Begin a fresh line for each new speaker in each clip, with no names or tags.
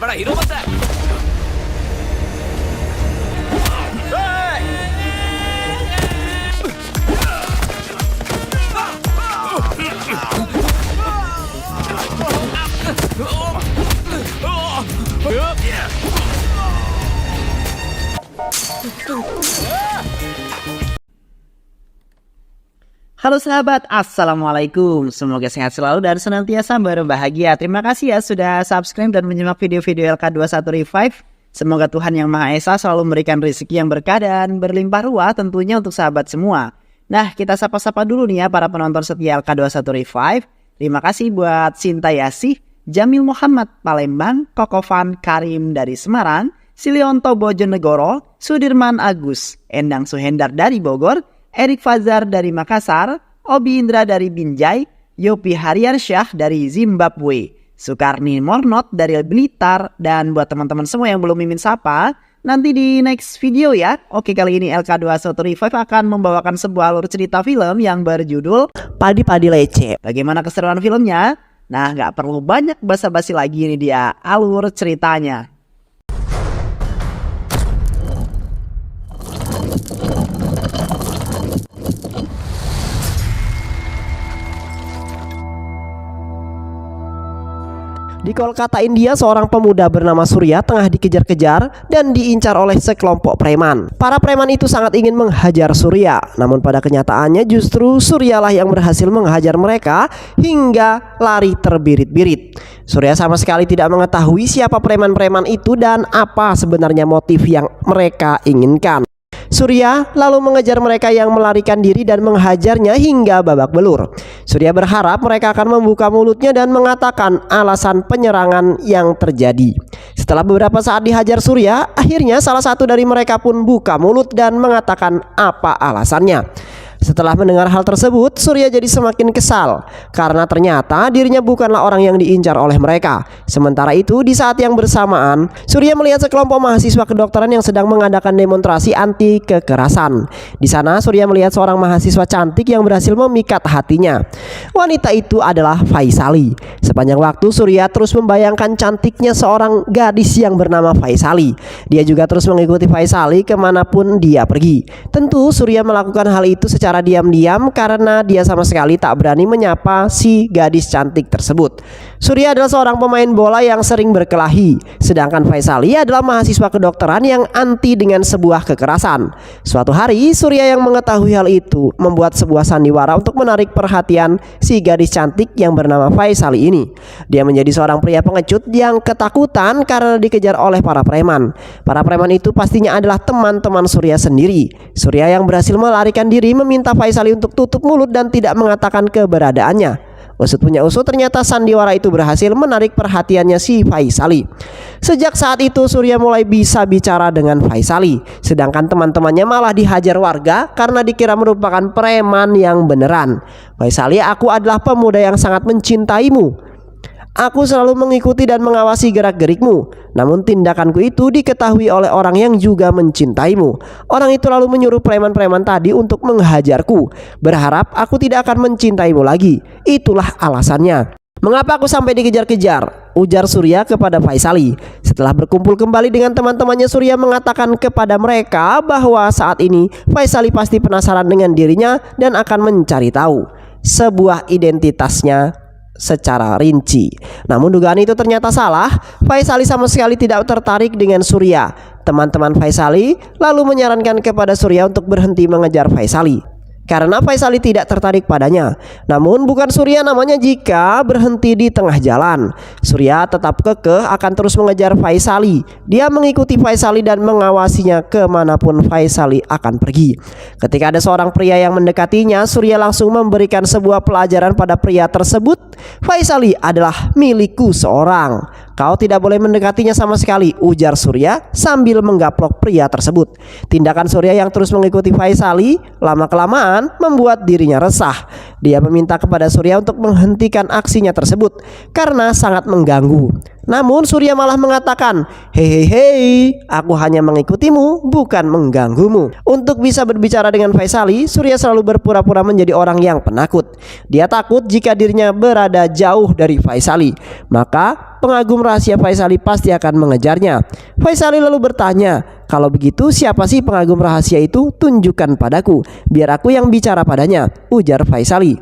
から広まった。
Halo sahabat, Assalamualaikum. Semoga sehat selalu dan senantiasa berbahagia. Terima kasih ya sudah subscribe dan menyimak video-video LK21 Revive. Semoga Tuhan Yang Maha Esa selalu memberikan rezeki yang berkah dan berlimpah ruah tentunya untuk sahabat semua. Nah, kita sapa-sapa dulu nih ya para penonton setia LK21 Revive. Terima kasih buat Sinta Yasih, Jamil Muhammad Palembang, Kokofan Karim dari Semarang, Silionto Bojonegoro, Sudirman Agus, Endang Suhendar dari Bogor, Erik Fazar dari Makassar, Obi Indra dari Binjai, Yopi Haryarsyah dari Zimbabwe, Sukarni Mornot dari Blitar, dan buat teman-teman semua yang belum mimin sapa, nanti di next video ya. Oke, kali ini LK21 Revive akan membawakan sebuah alur cerita film yang berjudul Padi-Padi Lece. Bagaimana keseruan filmnya? Nah, nggak perlu banyak basa-basi lagi, ini dia alur ceritanya.
Di Kolkata, India, seorang pemuda bernama Surya tengah dikejar-kejar dan diincar oleh sekelompok preman. Para preman itu sangat ingin menghajar Surya, namun pada kenyataannya justru Suryalah yang berhasil menghajar mereka hingga lari terbirit-birit. Surya sama sekali tidak mengetahui siapa preman-preman itu dan apa sebenarnya motif yang mereka inginkan. Surya lalu mengejar mereka yang melarikan diri dan menghajarnya hingga babak belur. Surya berharap mereka akan membuka mulutnya dan mengatakan alasan penyerangan yang terjadi. Setelah beberapa saat dihajar Surya, akhirnya salah satu dari mereka pun buka mulut dan mengatakan apa alasannya. Setelah mendengar hal tersebut, Surya jadi semakin kesal karena ternyata dirinya bukanlah orang yang diincar oleh mereka. Sementara itu, di saat yang bersamaan, Surya melihat sekelompok mahasiswa kedokteran yang sedang mengadakan demonstrasi anti kekerasan. Di sana, Surya melihat seorang mahasiswa cantik yang berhasil memikat hatinya. Wanita itu adalah Faisali. Sepanjang waktu, Surya terus membayangkan cantiknya seorang gadis yang bernama Faisali. Dia juga terus mengikuti Faisali kemanapun dia pergi. Tentu, Surya melakukan hal itu secara diam-diam karena dia sama sekali tak berani menyapa si gadis cantik tersebut. Surya adalah seorang pemain bola yang sering berkelahi, sedangkan Faisali adalah mahasiswa kedokteran yang anti dengan sebuah kekerasan. Suatu hari, Surya yang mengetahui hal itu membuat sebuah sandiwara untuk menarik perhatian si gadis cantik yang bernama Faisali ini. Dia menjadi seorang pria pengecut yang ketakutan karena dikejar oleh para preman. Para preman itu pastinya adalah teman-teman Surya sendiri. Surya yang berhasil melarikan diri meminta Faisali untuk tutup mulut dan tidak mengatakan keberadaannya. Usut punya usut, ternyata sandiwara itu berhasil menarik perhatiannya si Faisali. Sejak saat itu Surya mulai bisa bicara dengan Faisali, sedangkan teman-temannya malah dihajar warga karena dikira merupakan preman yang beneran. Faisali, aku adalah pemuda yang sangat mencintaimu. Aku selalu mengikuti dan mengawasi gerak-gerikmu. Namun tindakanku itu diketahui oleh orang yang juga mencintaimu. Orang itu lalu menyuruh preman-preman tadi untuk menghajarku, berharap aku tidak akan mencintaimu lagi. Itulah alasannya. Mengapa aku sampai dikejar-kejar? Ujar Surya kepada Faisali. Setelah berkumpul kembali dengan teman-temannya, Surya mengatakan kepada mereka bahwa saat ini Faisali pasti penasaran dengan dirinya dan akan mencari tahu sebuah identitasnya secara rinci. Namun dugaan itu ternyata salah. Faisali sama sekali tidak tertarik dengan Surya. Teman-teman Faisali lalu menyarankan kepada Surya untuk berhenti mengejar Faisali karena Faisali tidak tertarik padanya. Namun bukan Surya namanya jika berhenti di tengah jalan. Surya tetap kekeh akan terus mengejar Faisali. Dia mengikuti Faisali dan mengawasinya kemanapun Faisali akan pergi. Ketika ada seorang pria yang mendekatinya, Surya langsung memberikan sebuah pelajaran pada pria tersebut. Faisali adalah milikku seorang. Kau tidak boleh mendekatinya sama sekali, ujar Surya sambil menggaplok pria tersebut. Tindakan Surya yang terus mengikuti Faisali lama-kelamaan membuat dirinya resah. Dia meminta kepada Surya untuk menghentikan aksinya tersebut karena sangat mengganggu. Namun Surya malah mengatakan, hei, aku hanya mengikutimu, bukan mengganggumu. Untuk bisa berbicara dengan Faisali, Surya selalu berpura-pura menjadi orang yang penakut. Dia takut jika dirinya berada jauh dari Faisali. Maka pengagum rahasia Faisali pasti akan mengejarnya. Faisali lalu bertanya, "Kalau begitu siapa sih pengagum rahasia itu? Tunjukkan padaku, biar aku yang bicara padanya," ujar Faisali.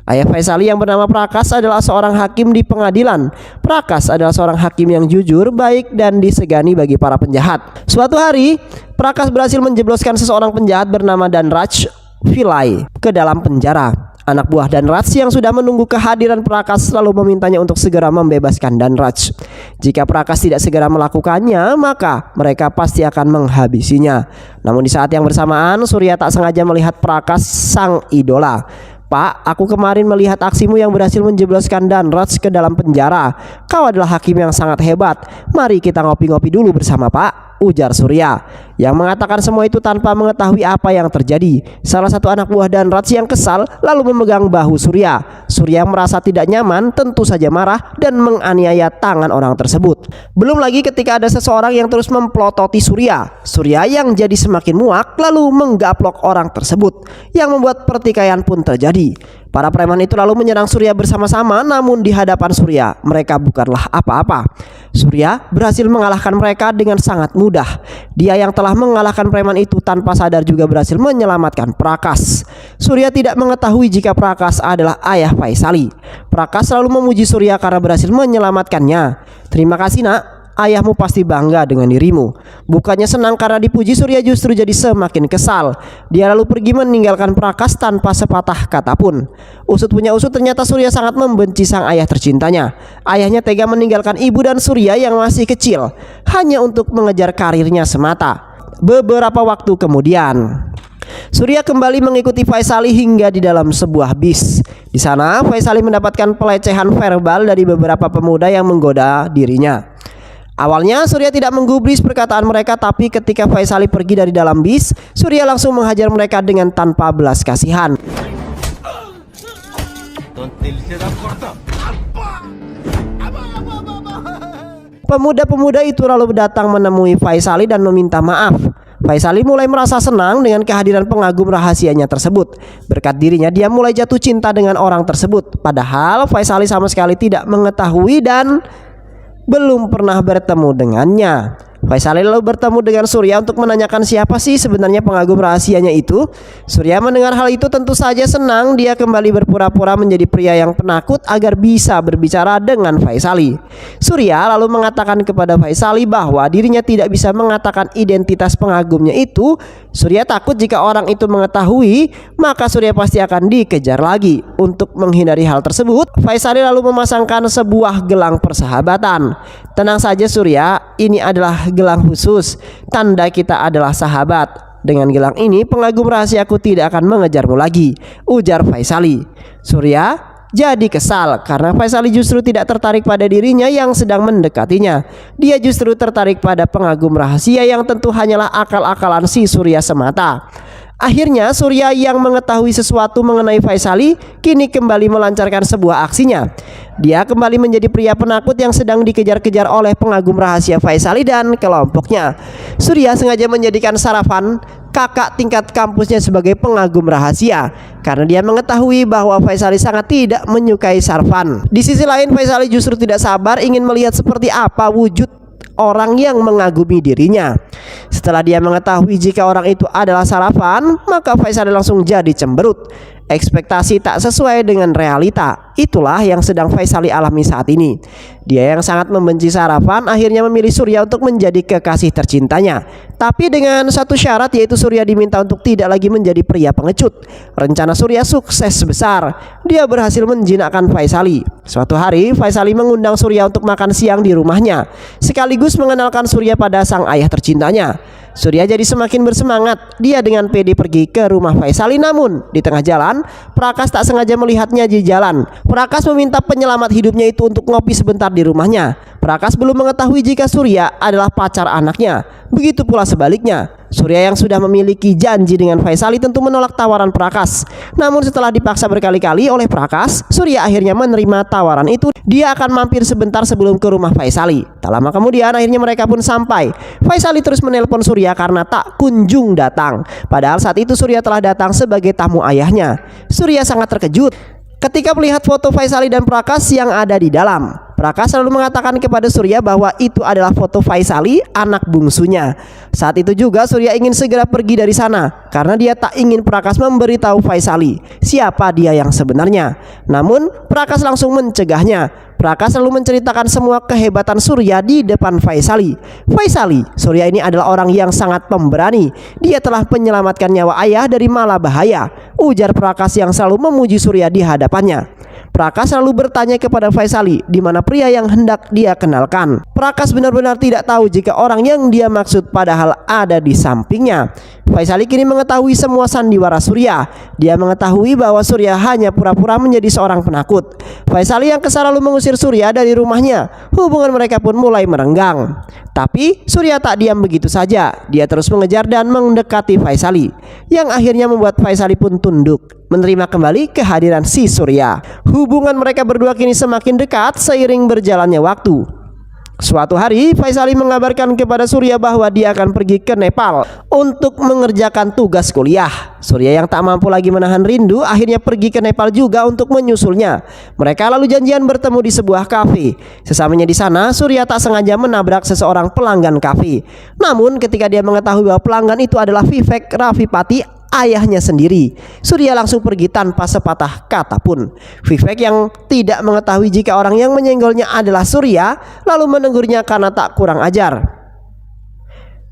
Ayah Faisali yang bernama Prakas adalah seorang hakim di pengadilan. Prakas adalah seorang hakim yang jujur, baik, dan disegani bagi para penjahat. Suatu hari, Prakas berhasil menjebloskan seseorang penjahat bernama Danraj Pillai ke dalam penjara. Anak buah Danraj yang sudah menunggu kehadiran Prakas lalu memintanya untuk segera membebaskan Danraj. Jika Prakas tidak segera melakukannya, maka mereka pasti akan menghabisinya. Namun di saat yang bersamaan, Surya tak sengaja melihat Prakas, sang idola. "Pak, aku kemarin melihat aksimu yang berhasil menjebloskan Danraj ke dalam penjara. Kau adalah hakim yang sangat hebat. Mari kita ngopi-ngopi dulu bersama, Pak," ujar Surya, yang mengatakan semua itu tanpa mengetahui apa yang terjadi. Salah satu anak buah Danraj yang kesal lalu memegang bahu Surya. Surya merasa tidak nyaman, tentu saja marah dan menganiaya tangan orang tersebut. Belum lagi ketika ada seseorang yang terus memplototi Surya. Surya yang jadi semakin muak lalu menggaplok orang tersebut, yang membuat pertikaian pun terjadi. Para preman itu lalu menyerang Surya bersama-sama, namun di hadapan Surya mereka bukanlah apa-apa. Surya berhasil mengalahkan mereka dengan sangat mudah. Dia yang telah mengalahkan preman itu tanpa sadar juga berhasil menyelamatkan Prakas. Surya tidak mengetahui jika Prakas adalah ayah Faisali. Prakas selalu memuji Surya karena berhasil menyelamatkannya. "Terima kasih, Nak. Ayahmu pasti bangga dengan dirimu." Bukannya senang karena dipuji, Surya justru jadi semakin kesal. Dia lalu pergi meninggalkan Prakas tanpa sepatah kata pun. Usut punya usut, ternyata Surya sangat membenci sang ayah tercintanya. Ayahnya tega meninggalkan ibu dan Surya yang masih kecil hanya untuk mengejar karirnya semata. Beberapa waktu kemudian, Surya kembali mengikuti Faisali hingga di dalam sebuah bis. Di sana Faisali mendapatkan pelecehan verbal dari beberapa pemuda yang menggoda dirinya. Awalnya Surya tidak menggubris perkataan mereka, tapi ketika Faisali pergi dari dalam bis, Surya langsung menghajar mereka dengan tanpa belas kasihan. Pemuda-pemuda itu lalu datang menemui Faisali dan meminta maaf. Faisali mulai merasa senang dengan kehadiran pengagum rahasianya tersebut. Berkat dirinya, dia mulai jatuh cinta dengan orang tersebut. Padahal Faisali sama sekali tidak mengetahui dan belum pernah bertemu dengannya. Faisali lalu bertemu dengan Surya untuk menanyakan siapa sih sebenarnya pengagum rahasianya itu. Surya mendengar hal itu tentu saja senang. Dia kembali berpura-pura menjadi pria yang penakut agar bisa berbicara dengan Faisali. Surya lalu mengatakan kepada Faisali bahwa dirinya tidak bisa mengatakan identitas pengagumnya itu. Surya takut jika orang itu mengetahui, maka Surya pasti akan dikejar lagi. Untuk menghindari hal tersebut, Faisali lalu memasangkan sebuah gelang persahabatan. "Tenang saja Surya, ini adalah gelang khusus, tanda kita adalah sahabat. Dengan gelang ini pengagum rahasiaku tidak akan mengejarmu lagi," ujar Faisali. Surya jadi kesal karena Faisali justru tidak tertarik pada dirinya yang sedang mendekatinya. Dia justru tertarik pada pengagum rahasia yang tentu hanyalah akal-akalan si Surya semata. Akhirnya Surya yang mengetahui sesuatu mengenai Faisali kini kembali melancarkan sebuah aksinya. Dia kembali menjadi pria penakut yang sedang dikejar-kejar oleh pengagum rahasia Faisali dan kelompoknya. Surya sengaja menjadikan Sarafan, kakak tingkat kampusnya, sebagai pengagum rahasia karena dia mengetahui bahwa Faisali sangat tidak menyukai Sarfan. Di sisi lain, Faisali justru tidak sabar ingin melihat seperti apa wujud orang yang mengagumi dirinya. Setelah dia mengetahui jika orang itu adalah Sarafan, maka Faisali langsung jadi cemberut. Ekspektasi tak sesuai dengan realita. Itulah yang sedang Faisali alami saat ini. Dia yang sangat membenci Sarafan akhirnya memilih Surya untuk menjadi kekasih tercintanya. Tapi dengan satu syarat, yaitu Surya diminta untuk tidak lagi menjadi pria pengecut. Rencana Surya sukses besar. Dia berhasil menjinakkan Faisali. Suatu hari Faisali mengundang Surya untuk makan siang di rumahnya, sekaligus mengenalkan Surya pada sang ayah tercintanya. Surya jadi semakin bersemangat. Dia dengan pede pergi ke rumah Faisali, namun di tengah jalan Prakas tak sengaja melihatnya di jalan. Prakas meminta penyelamat hidupnya itu untuk ngopi sebentar di rumahnya. Prakas belum mengetahui jika Surya adalah pacar anaknya. Begitu pula sebaliknya. Surya yang sudah memiliki janji dengan Faisali tentu menolak tawaran Prakas. Namun setelah dipaksa berkali-kali oleh Prakas, Surya akhirnya menerima tawaran itu. Dia akan mampir sebentar sebelum ke rumah Faisali. Tak lama kemudian akhirnya mereka pun sampai. Faisali terus menelpon Surya karena tak kunjung datang. Padahal saat itu Surya telah datang sebagai tamu ayahnya. Surya sangat terkejut. Ketika melihat foto Faisali dan Prakas yang ada di dalam, Prakas selalu mengatakan kepada Surya bahwa itu adalah foto Faisali, anak bungsunya. Saat itu juga Surya ingin segera pergi dari sana karena dia tak ingin Prakas memberitahu Faisali siapa dia yang sebenarnya. Namun Prakas langsung mencegahnya. Prakas selalu menceritakan semua kehebatan Surya di depan Faisali. Faisali, Surya ini adalah orang yang sangat pemberani. Dia telah menyelamatkan nyawa ayah dari mala bahaya, ujar Prakas yang selalu memuji Surya di hadapannya. Prakas selalu bertanya kepada Faisali di mana pria yang hendak dia kenalkan. Prakas benar-benar tidak tahu jika orang yang dia maksud padahal ada di sampingnya. Faisali kini mengetahui semua sandiwara Surya. Dia mengetahui bahwa Surya hanya pura-pura menjadi seorang penakut. Faisali yang kesal lalu mengusir Surya dari rumahnya. Hubungan mereka pun mulai merenggang. Tapi Surya tak diam begitu saja. Dia terus mengejar dan mendekati Faisali, yang akhirnya membuat Faisali pun tunduk, menerima kembali kehadiran si Surya. Hubungan mereka berdua kini semakin dekat seiring berjalannya waktu. Suatu hari Faisali mengabarkan kepada Surya bahwa dia akan pergi ke Nepal untuk mengerjakan tugas kuliah. Surya yang tak mampu lagi menahan rindu akhirnya pergi ke Nepal juga untuk menyusulnya. Mereka lalu janjian bertemu di sebuah kafe. Sesamanya di sana, Surya tak sengaja menabrak seseorang pelanggan kafe. Namun ketika dia mengetahui bahwa pelanggan itu adalah Vivek Rafipati, ayahnya sendiri, Surya langsung pergi tanpa sepatah kata pun. Vivek yang tidak mengetahui jika orang yang menyenggolnya adalah Surya lalu menegurnya karena tak kurang ajar.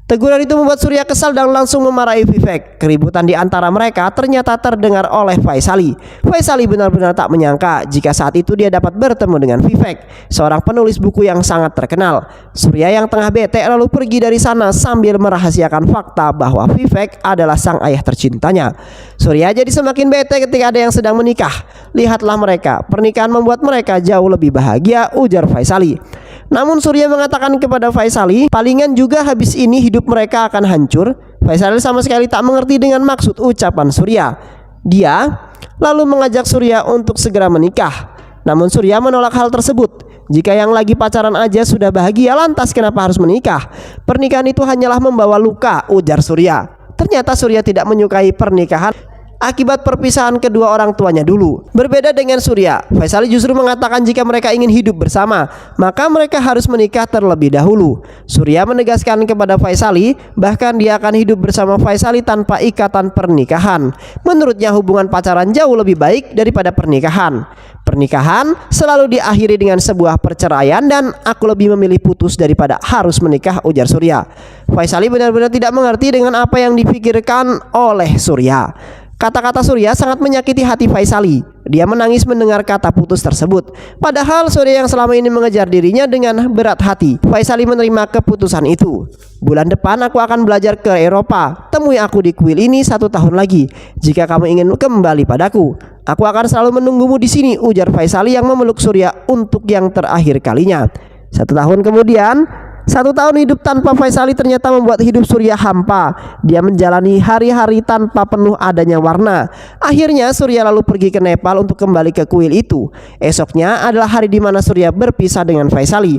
Teguran itu membuat Surya kesal dan langsung memarahi Vivek. Keributan di antara mereka ternyata terdengar oleh Faisali. Faisali benar-benar tak menyangka jika saat itu dia dapat bertemu dengan Vivek, seorang penulis buku yang sangat terkenal. Surya yang tengah bete lalu pergi dari sana sambil merahasiakan fakta bahwa Vivek adalah sang ayah tercintanya. Surya jadi semakin bete ketika ada yang sedang menikah. Lihatlah mereka, pernikahan membuat mereka jauh lebih bahagia, ujar Faisali. Namun Surya mengatakan kepada Faisali, palingan juga habis ini hidup mereka akan hancur. Faisali sama sekali tak mengerti dengan maksud ucapan Surya. Dia lalu mengajak Surya untuk segera menikah. Namun Surya menolak hal tersebut. Jika yang lagi pacaran aja sudah bahagia, lantas kenapa harus menikah? Pernikahan itu hanyalah membawa luka, ujar Surya. Ternyata Surya tidak menyukai pernikahan akibat perpisahan kedua orang tuanya dulu. Berbeda dengan Surya, Faisali justru mengatakan jika mereka ingin hidup bersama, maka mereka harus menikah terlebih dahulu. Surya menegaskan kepada Faisali bahkan dia akan hidup bersama Faisali tanpa ikatan pernikahan. Menurutnya hubungan pacaran jauh lebih baik daripada pernikahan. Pernikahan selalu diakhiri dengan sebuah perceraian dan aku lebih memilih putus daripada harus menikah, ujar Surya. Faisali benar-benar tidak mengerti dengan apa yang dipikirkan oleh Surya. Kata-kata Surya sangat menyakiti hati Faisali. Dia menangis mendengar kata putus tersebut. Padahal Surya yang selama ini mengejar dirinya dengan berat hati. Faisali menerima keputusan itu. Bulan depan aku akan belajar ke Eropa. Temui aku di kuil ini 1 tahun lagi. Jika kamu ingin kembali padaku, aku akan selalu menunggumu di sini, ujar Faisali yang memeluk Surya untuk yang terakhir kalinya. 1 tahun kemudian, 1 tahun hidup tanpa Faisali ternyata membuat hidup Surya hampa. Dia menjalani hari-hari tanpa penuh adanya warna. Akhirnya Surya lalu pergi ke Nepal untuk kembali ke kuil itu. Esoknya adalah hari di mana Surya berpisah dengan Faisali.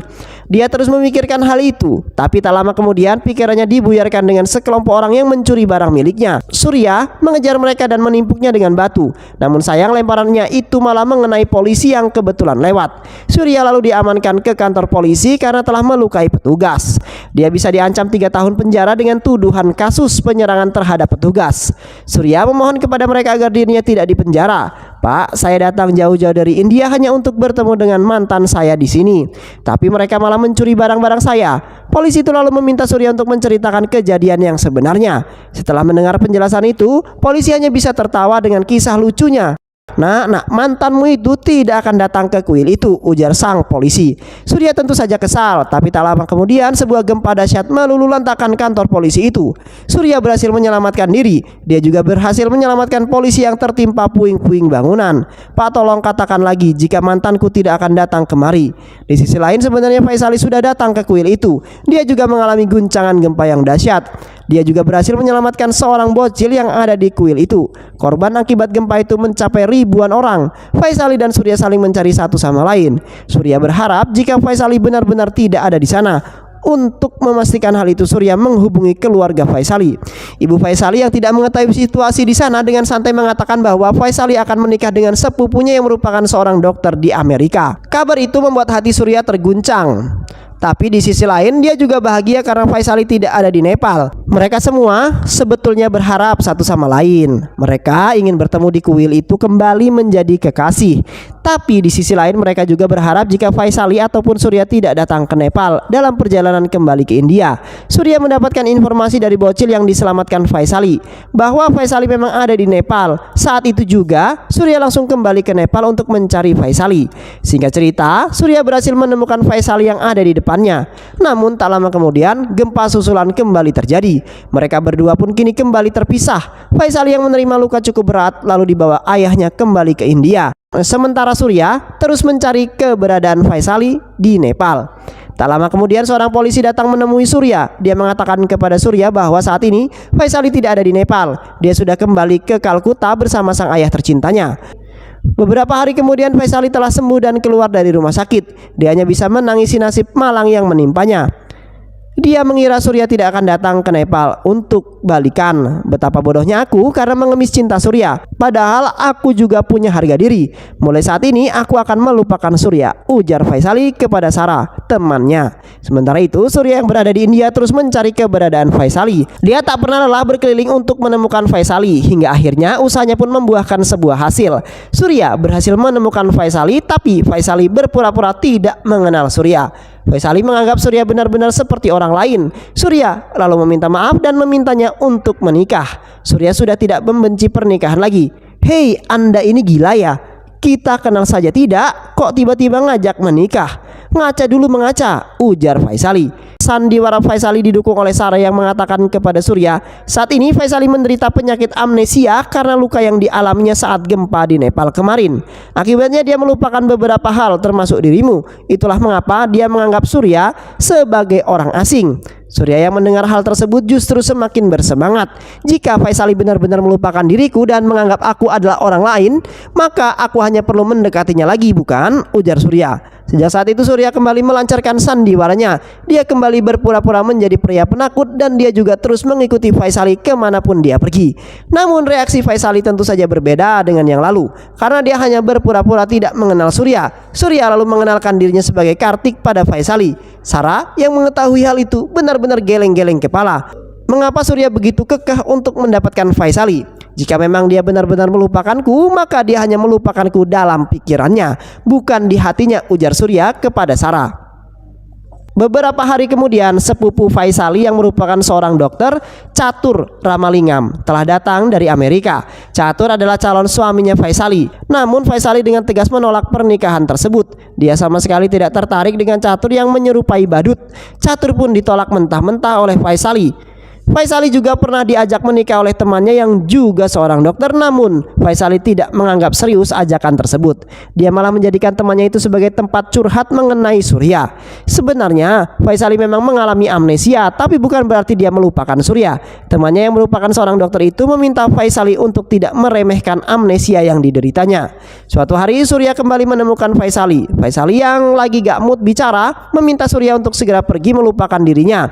Dia terus memikirkan hal itu, tapi tak lama kemudian pikirannya dibuyarkan dengan sekelompok orang yang mencuri barang miliknya. Surya mengejar mereka dan menimpuknya dengan batu. Namun sayang lemparannya itu malah mengenai polisi yang kebetulan lewat. Surya lalu diamankan ke kantor polisi karena telah melukai petugas. Dia bisa diancam 3 tahun penjara dengan tuduhan kasus penyerangan terhadap petugas. Surya memohon kepada mereka agar dirinya tidak dipenjara. Pak, saya datang jauh-jauh dari India hanya untuk bertemu dengan mantan saya di sini. Tapi mereka malah mencuri barang-barang saya. Polisi itu lalu meminta Surya untuk menceritakan kejadian yang sebenarnya. Setelah mendengar penjelasan itu, polisi hanya bisa tertawa dengan kisah lucunya. Nah, mantanmu itu tidak akan datang ke kuil itu, ujar sang polisi. Surya tentu saja kesal, tapi tak lama kemudian sebuah gempa dahsyat meluluhlantakkan kantor polisi itu. Surya berhasil menyelamatkan diri. Dia juga berhasil menyelamatkan polisi yang tertimpa puing-puing bangunan. Pak, tolong katakan lagi jika mantanku tidak akan datang kemari. Di sisi lain sebenarnya Faisali sudah datang ke kuil itu. Dia juga mengalami guncangan gempa yang dahsyat. Dia juga berhasil menyelamatkan seorang bocil yang ada di kuil itu. Korban akibat gempa itu mencapai ribuan orang. Faisali dan Surya saling mencari satu sama lain. Surya berharap jika Faisali benar-benar tidak ada di sana Untuk memastikan hal itu, Surya menghubungi keluarga Faisali. Ibu Faisali yang tidak mengetahui situasi di sana dengan santai mengatakan bahwa Faisali akan menikah dengan sepupunya yang merupakan seorang dokter di Amerika. Kabar itu membuat hati Surya terguncang. Tapi di sisi lain dia juga bahagia karena Faisali tidak ada di Nepal. Mereka semua sebetulnya berharap satu sama lain. Mereka ingin bertemu di kuil itu kembali menjadi kekasih. Tapi di sisi lain mereka juga berharap jika Faisali ataupun Surya tidak datang ke Nepal dalam perjalanan kembali ke India. Surya mendapatkan informasi dari bocil yang diselamatkan Faisali bahwa Faisali memang ada di Nepal. Saat itu juga Surya langsung kembali ke Nepal untuk mencari Faisali. Singkat cerita, Surya berhasil menemukan Faisali yang ada di depannya. Namun tak lama kemudian gempa susulan kembali terjadi. Mereka berdua pun kini kembali terpisah. Faisali yang menerima luka cukup berat lalu dibawa ayahnya kembali ke India. Sementara Surya terus mencari keberadaan Faisali di Nepal. Tak lama kemudian seorang polisi datang menemui Surya. Dia mengatakan kepada Surya bahwa saat ini Faisali tidak ada di Nepal. Dia sudah kembali ke Kalkuta bersama sang ayah tercintanya. Beberapa hari kemudian Faisali telah sembuh dan keluar dari rumah sakit. Dia hanya bisa menangisi nasib malang yang menimpanya. Dia mengira Surya tidak akan datang ke Nepal untuk balikan. Betapa bodohnya aku karena mengemis cinta Surya. Padahal aku juga punya harga diri. Mulai saat ini aku akan melupakan Surya, ujar Faisali kepada Sarah, temannya. Sementara itu Surya yang berada di India terus mencari keberadaan Faisali. Dia tak pernah lelah berkeliling untuk menemukan Faisali. Hingga akhirnya usahanya pun membuahkan sebuah hasil. Surya berhasil menemukan Faisali, tapi Faisali berpura-pura tidak mengenal Surya. Faisali menganggap Surya benar-benar seperti orang lain. Surya lalu meminta maaf dan memintanya untuk menikah. Surya sudah tidak membenci pernikahan lagi. Hei, Anda ini gila ya? Kita kenal saja tidak, kok tiba-tiba ngajak menikah? Ngaca dulu mengaca, ujar Faisali. Sandiwara Faisali didukung oleh Sarah yang mengatakan kepada Surya, saat ini Faisali menderita penyakit amnesia karena luka yang dialaminya saat gempa di Nepal kemarin. Akibatnya dia melupakan beberapa hal termasuk dirimu. Itulah mengapa dia menganggap Surya sebagai orang asing. Surya yang mendengar hal tersebut justru semakin bersemangat. Jika Faisali benar-benar melupakan diriku dan menganggap aku adalah orang lain, maka aku hanya perlu mendekatinya lagi, bukan? Ujar Surya. Sejak saat itu Surya kembali melancarkan sandiwaranya. Dia kembali berpura-pura menjadi pria penakut dan dia juga terus mengikuti Faisali kemanapun dia pergi. Namun reaksi Faisali tentu saja berbeda dengan yang lalu, karena dia hanya berpura-pura tidak mengenal Surya. Surya lalu mengenalkan dirinya sebagai Kartik pada Faisali. Sarah yang mengetahui hal itu benar-benar geleng-geleng kepala. Mengapa Surya begitu kekeh untuk mendapatkan Faisali? Jika memang dia benar-benar melupakanku, maka dia hanya melupakanku dalam pikirannya, bukan di hatinya, ujar Surya kepada Sarah. Beberapa hari kemudian, sepupu Faisali yang merupakan seorang dokter, Catur Ramalingam, telah datang dari Amerika. Catur adalah calon suaminya Faisali. Namun Faisali dengan tegas menolak pernikahan tersebut. Dia sama sekali tidak tertarik dengan Catur yang menyerupai badut. Catur pun ditolak mentah-mentah oleh Faisali. Faisali juga pernah diajak menikah oleh temannya yang juga seorang dokter, namun Faisali tidak menganggap serius ajakan tersebut. Dia malah menjadikan temannya itu sebagai tempat curhat mengenai Surya. Sebenarnya Faisali memang mengalami amnesia, tapi bukan berarti dia melupakan Surya. Temannya yang merupakan seorang dokter itu meminta Faisali untuk tidak meremehkan amnesia yang dideritanya. Suatu hari Surya kembali menemukan Faisali. Faisali yang lagi gak mood bicara meminta Surya untuk segera pergi melupakan dirinya.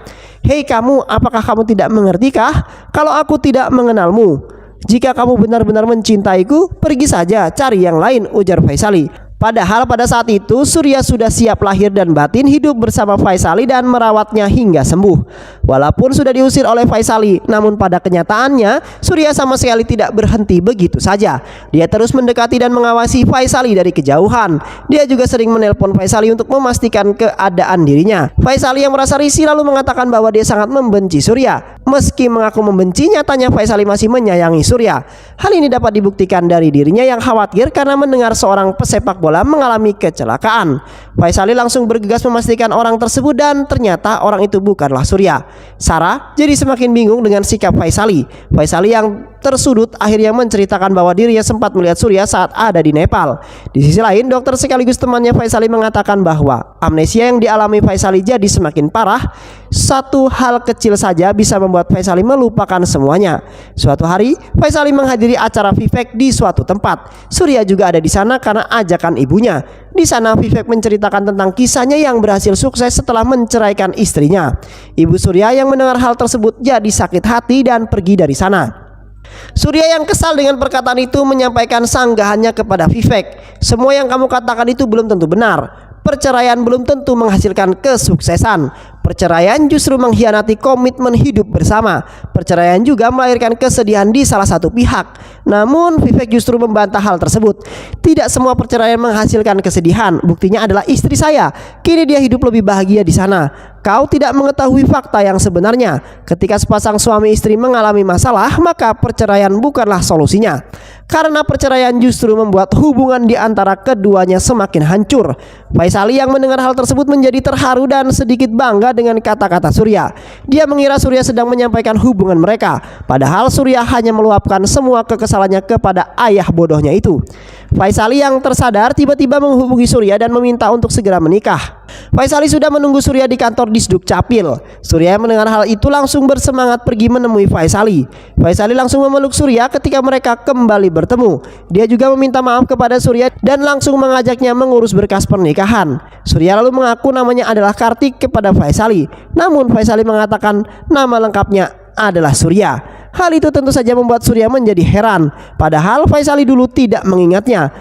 Hei kamu, apakah kamu tidak mengertikah kalau aku tidak mengenalmu? Jika kamu benar-benar mencintaiku, pergi saja cari yang lain, ujar Faisali. Padahal pada saat itu Surya sudah siap lahir dan batin hidup bersama Faisali dan merawatnya hingga sembuh. Walaupun sudah diusir oleh Faisali, namun pada kenyataannya Surya sama sekali tidak berhenti begitu saja. Dia terus mendekati dan mengawasi Faisali dari kejauhan. Dia juga sering menelpon Faisali untuk memastikan keadaan dirinya. Faisali yang merasa risih lalu mengatakan bahwa dia sangat membenci Surya. Meski mengaku membenci, nyatanya Faisali masih menyayangi Surya. Hal ini dapat dibuktikan dari dirinya yang khawatir karena mendengar seorang pesepak bola mengalami kecelakaan. Faisali langsung bergegas memastikan orang tersebut dan ternyata orang itu bukanlah Surya. Sarah jadi semakin bingung dengan sikap Faisali. Faisali yang tersudut akhirnya menceritakan bahwa dirinya sempat melihat Surya saat ada di Nepal. Di sisi lain, dokter sekaligus temannya Faisali mengatakan bahwa amnesia yang dialami Faisali jadi semakin parah. Satu hal kecil saja bisa membuat Faisali melupakan semuanya. Suatu hari, Faisali menghadiri acara Vivek di suatu tempat. Surya juga ada di sana karena ajakan ibunya. Di sana Vivek menceritakan tentang kisahnya yang berhasil sukses setelah menceraikan istrinya. Ibu Surya yang mendengar hal tersebut jadi sakit hati dan pergi dari sana. Surya yang kesal dengan perkataan itu menyampaikan sanggahannya kepada Vivek. Semua yang kamu katakan itu belum tentu benar. Perceraian belum tentu menghasilkan kesuksesan. Perceraian justru mengkhianati komitmen hidup bersama. Perceraian juga melahirkan kesedihan di salah satu pihak. Namun Vivek justru membantah hal tersebut. Tidak semua perceraian menghasilkan kesedihan. Buktinya adalah istri saya. Kini dia hidup lebih bahagia di sana. Kau tidak mengetahui fakta yang sebenarnya. Ketika sepasang suami istri mengalami masalah, maka perceraian bukanlah solusinya. Karena perceraian justru membuat hubungan di antara keduanya semakin hancur. Faisali yang mendengar hal tersebut menjadi terharu dan sedikit bangga dengan kata-kata Surya. Dia mengira Surya sedang menyampaikan hubungan mereka. Padahal Surya hanya meluapkan semua kekesalannya kepada ayah bodohnya itu. Faisali yang tersadar tiba-tiba menghubungi Surya dan meminta untuk segera menikah. Faisali sudah menunggu Surya di kantor Disduk Capil. Surya yang mendengar hal itu langsung bersemangat pergi menemui Faisali. Faisali langsung memeluk Surya ketika mereka kembali bertemu. Dia juga meminta maaf kepada Surya dan langsung mengajaknya mengurus berkas pernikahan. Surya lalu mengaku namanya adalah Kartik kepada Faisali. Namun Faisali mengatakan nama lengkapnya adalah Surya. Hal itu tentu saja membuat Surya menjadi heran. Padahal Faisali dulu tidak mengingatnya.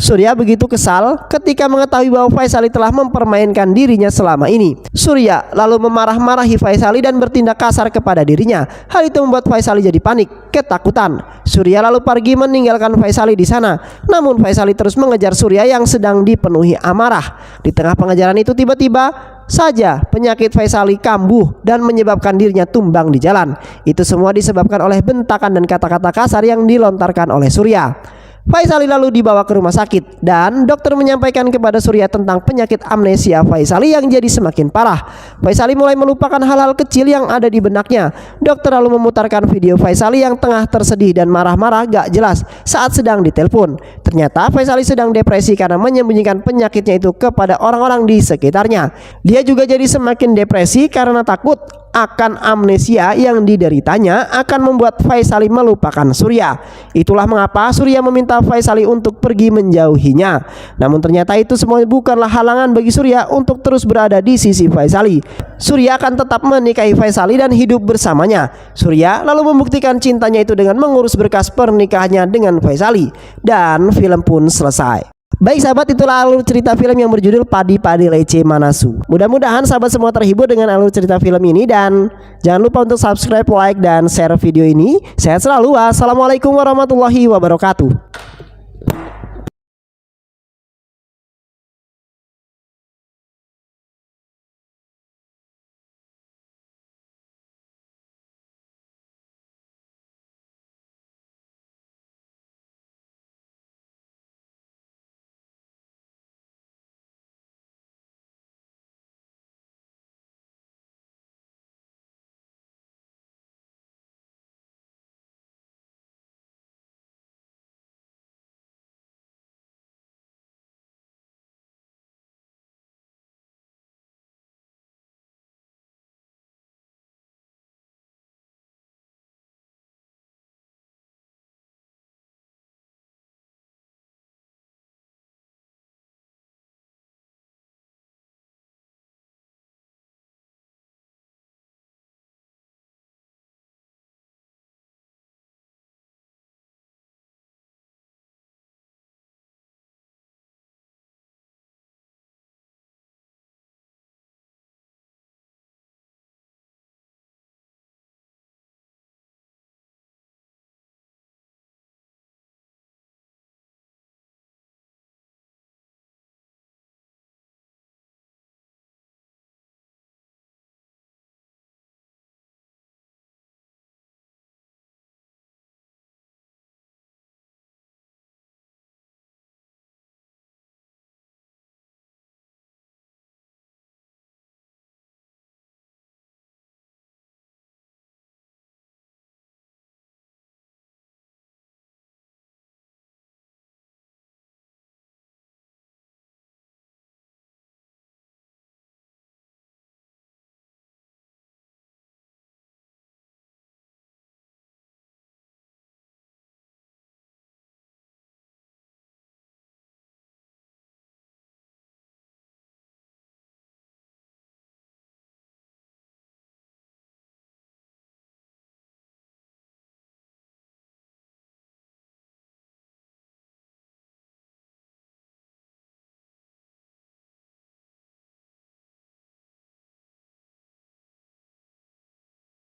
Surya begitu kesal ketika mengetahui bahwa Faisali telah mempermainkan dirinya selama ini. Surya lalu memarah-marahi Faisali dan bertindak kasar kepada dirinya. Hal itu membuat Faisali jadi panik, ketakutan. Surya lalu pergi meninggalkan Faisali di sana. Namun Faisali terus mengejar Surya yang sedang dipenuhi amarah. Di tengah pengejaran itu tiba-tiba saja penyakit Faisali kambuh dan menyebabkan dirinya tumbang di jalan. Itu semua disebabkan oleh bentakan dan kata-kata kasar yang dilontarkan oleh Surya. Faisali lalu dibawa ke rumah sakit dan dokter menyampaikan kepada Surya tentang penyakit amnesia Faisali yang jadi semakin parah. Faisali mulai melupakan hal-hal kecil yang ada di benaknya. Dokter lalu memutarkan video Faisali yang tengah tersedih dan marah-marah gak jelas saat sedang ditelepon. Ternyata Faisali sedang depresi karena menyembunyikan penyakitnya itu kepada orang-orang di sekitarnya. Dia juga jadi semakin depresi karena takut akan amnesia yang dideritanya akan membuat Faisali melupakan Surya. Itulah mengapa Surya meminta Faisali untuk pergi menjauhinya. Namun ternyata itu semua bukanlah halangan bagi Surya untuk terus berada di sisi Faisali. Surya akan tetap menikahi Faisali dan hidup bersamanya. Surya lalu membuktikan cintanya itu dengan mengurus berkas pernikahannya dengan Faisali. Dan film pun selesai. Baik sahabat, itulah alur cerita film yang berjudul Padi Padi Lece Manasu. Mudah-mudahan sahabat semua terhibur dengan alur cerita film ini. Dan jangan lupa untuk subscribe, like, dan share video ini. Sehat selalu. Wassalamualaikum warahmatullahi wabarakatuh.